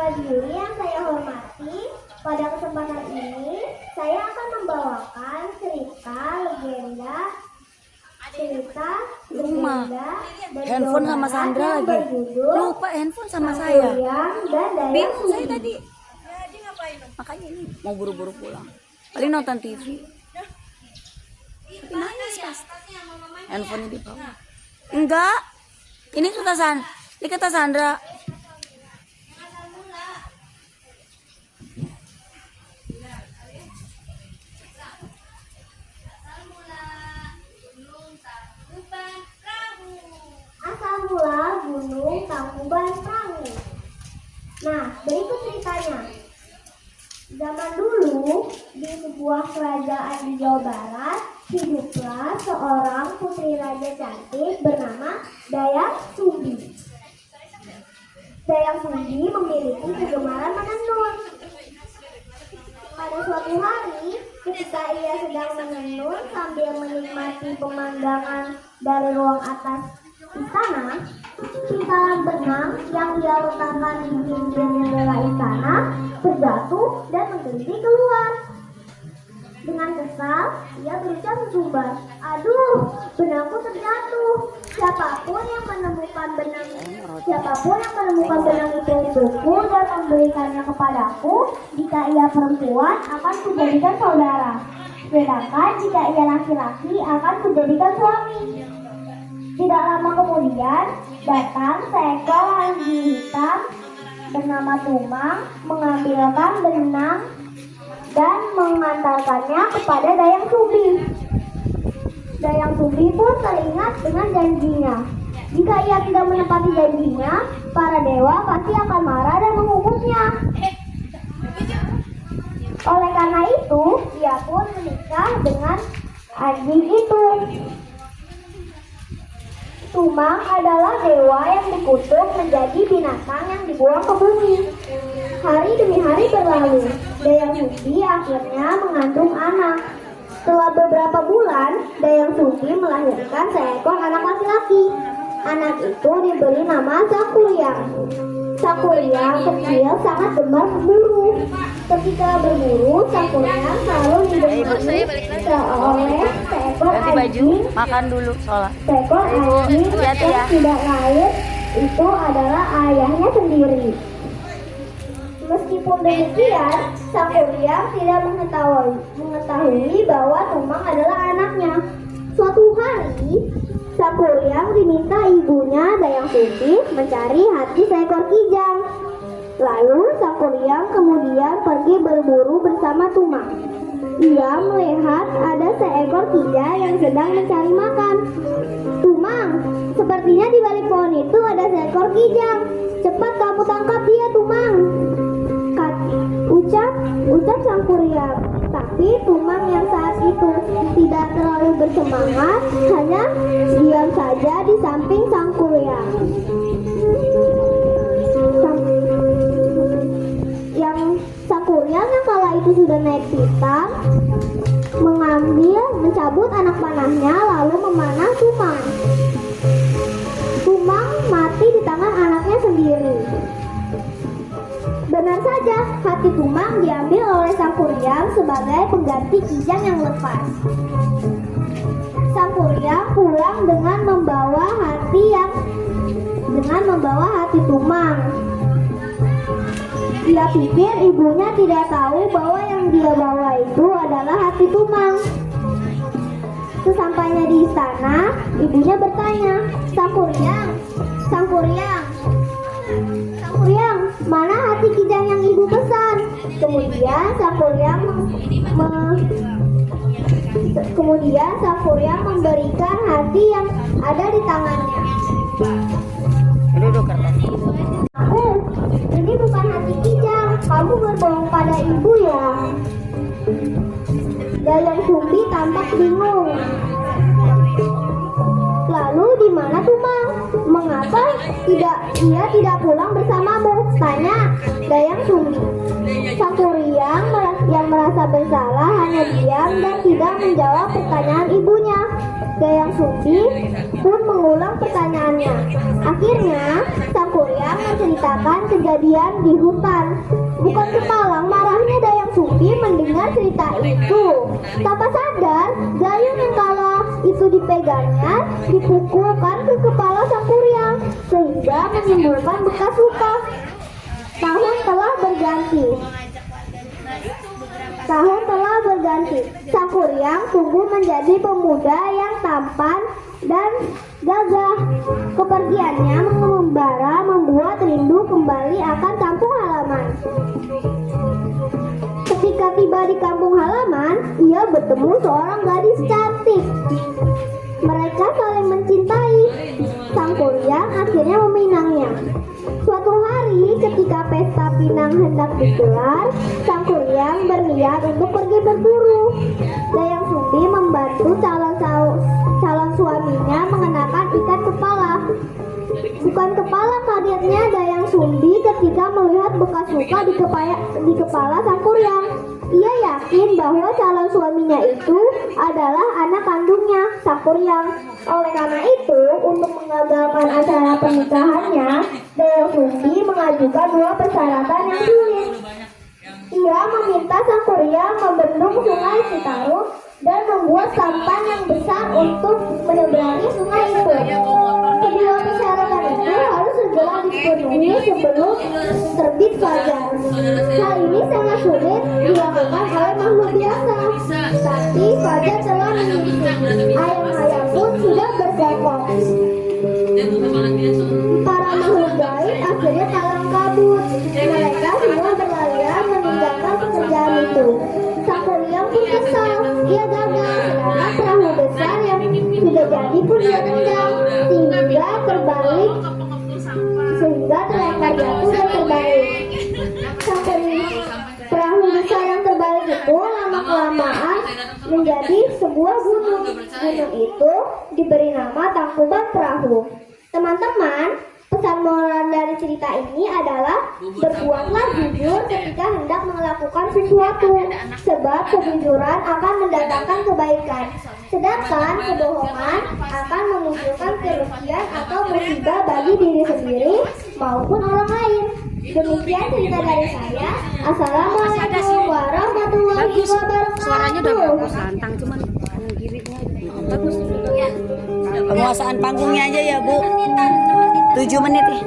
Dewa Diri yang saya hormati, pada kesempatan ini saya akan membawakan cerita legenda dari handphone Jawa sama Barat Sandra yang lagi. berjudul Lupa handphone sama saya. Sangguriang dan Dayang Bingung saya Sumbi. tadi. Makanya ini mau buru-buru pulang. Paling nonton TV. Tapi nangis pasti. Handphonenya di bawah. Enggak. Ini kata Sandra. Asal mula Gunung Tangkuban Perahu. Nah, berikut ceritanya. Zaman dulu, di sebuah kerajaan di Jawa Barat, hiduplah seorang putri raja cantik bernama Dayang Sumbi. Dayang Sumbi memiliki kegemaran menenun. Pada suatu hari, ketika ia sedang menenun sambil menikmati pemandangan dari ruang atas istana, pintalan benang yang ia letakkan di pinggir jendela istana terjatuh dan menggelitik keluar. Dengan kesal, ia berucap sesumbar, "Aduh, benangku terjatuh. Siapapun yang menemukan benang itu untukku dan memberikannya kepadaku, jika ia perempuan akan kujadikan saudara. Sedangkan jika ia laki-laki akan kujadikan suami." Tidak lama kemudian, datang seekor anjing hitam bernama Tumang mengambilkan benang dan mengantarkannya kepada Dayang Sumbi. Dayang Sumbi pun teringat dengan janjinya. Jika ia tidak menepati janjinya, para dewa pasti akan marah dan menghukumnya. Oleh karena itu, ia pun menikah dengan anjing itu. Tumang adalah dewa yang dikutuk menjadi binatang yang dibuang ke bumi. Hari demi hari berlalu, Dayang Sumbi akhirnya mengandung anak. Setelah beberapa bulan, Dayang Sumbi melahirkan seekor anak laki-laki. Anak itu diberi nama Sangguriang. Sangguriang kecil sangat gemar berburu. Ketika berburu, Sangguriang selalu ditemani oleh seekor anjing. Makan dulu sholat. Seekor anjing yang tidak lain itu adalah ayahnya sendiri. Meskipun demikian, Sangguriang tidak mengetahui bahwa Tumang adalah anaknya. Suatu hari, Sangguriang diminta ibunya Dayang Sumbi mencari hati seekor kijang. Lalu Sangguriang kemudian pergi berburu bersama Tumang. Ia melihat ada seekor kijang yang sedang mencari makan. "Tumang, sepertinya di balik pohon itu ada seekor kijang. Cepat kamu tangkap dia, Tumang," ucap Sangguriang. Tapi Tumang yang saat itu tidak terlalu bersemangat hanya diam saja di samping Sangguriang. Sangguriang yang kala itu sudah naik pitam mencabut anak panahnya lalu memanah Tumang. Tumang mati di tangan anaknya sendiri. Benar saja, hati Tumang diambil oleh Sangguriang sebagai pengganti kijang yang lepas. Sangguriang pulang dengan membawa hati Tumang. Dia pikir ibunya tidak tahu bahwa yang dia bawa itu adalah hati Tumang. Sesampainya di istana, ibunya bertanya, Sangguriang, mana hati kijang yang ibu pesan?" Kemudian Sangguriang memberikan hati yang ada di tangannya. Duduk kertas. Ini bukan hati kijang, kamu berbohong pada ibu ya. Dayang Sumbi tampak bingung. "Lalu di mana Tumang? Mengapa ia tidak pulang bersamamu?" tanya Dayang Sumbi. Sangguriang yang merasa bersalah hanya diam dan tidak menjawab pertanyaan ibunya. Dayang Sumbi pun mengulang pertanyaannya. Akhirnya Sangguriang menceritakan menceritakan kejadian di hutan. Bukan kepalang marahnya Dayang Sumbi mendengar cerita itu. Tanpa sadar, gayung yang kala itu dipegangnya dipukulkan ke kepala Sang Kuryang sehingga menimbulkan bekas luka. Tahun telah berganti. Sang Kuryang tumbuh menjadi pemuda yang tampan dan gagah. Kepergiannya mengembara membuat rindu kembali akan kampung halaman. Ketika tiba di kampung halaman, ia bertemu seorang gadis cantik. Mereka saling mencintai. Sang Kuryang akhirnya meminangnya. Suatu hari ketika pesta pinang hendak digelar, Sang Kuryang berniat untuk pergi berburu. Dayang Sumbi membantu calon suaminya mengenakan ikat kepala. Bukan kepala kagetnya Dayang Sumbi ketika melihat bekas luka di kepala Sang Kuryang. Ia yakin bahwa calon suaminya itu adalah anak kandungnya, Sang Kuryang. Oleh karena itu, untuk mengagalkan acara pernikahannya, Dayang Sumbi mengajukan dua persyaratan yang sulit. Ia meminta Sang Kuryang membendung sungai Citarum dan membuat sampan yang besar untuk menyeberangi sungai itu. Kedua persyaratan itu harus segera dipenuhi sebelum terbit fajar. Hal ini sangat sulit dilakukan oleh makhluk biasa. Tapi fajar telah menyingsing. Ayam-ayam pun sudah bersekok. Para makhluk gaib akhirnya kalang kabut. Mereka semua berlarian meninggalkan pekerjaan itu. Sang Kuryang pun kesal. Ia gagal, sedangkan perahu besar yang sudah jadi pun dia tendang sehingga terlempar jatuh dan terbalik. Perahu besar yang terbalik itu lama-kelamaan menjadi sebuah gunung. Gunung itu diberi nama Tangkuban Perahu. Teman-teman, pesan moral dari cerita ini adalah berbuatlah jujur ketika hendak melakukan sesuatu, sebab kejujuran akan mendatangkan kebaikan, sedangkan kebohongan akan memunculkan kerugian atau musibah bagi diri sendiri maupun orang lain. Demikian cerita dari saya. Assalamualaikum warahmatullahi wabarakatuh. Suaranya udah bagus, lantang cuman giritnya bagus. Penguasaan panggungnya aja ya, Bu. 7 menit nih.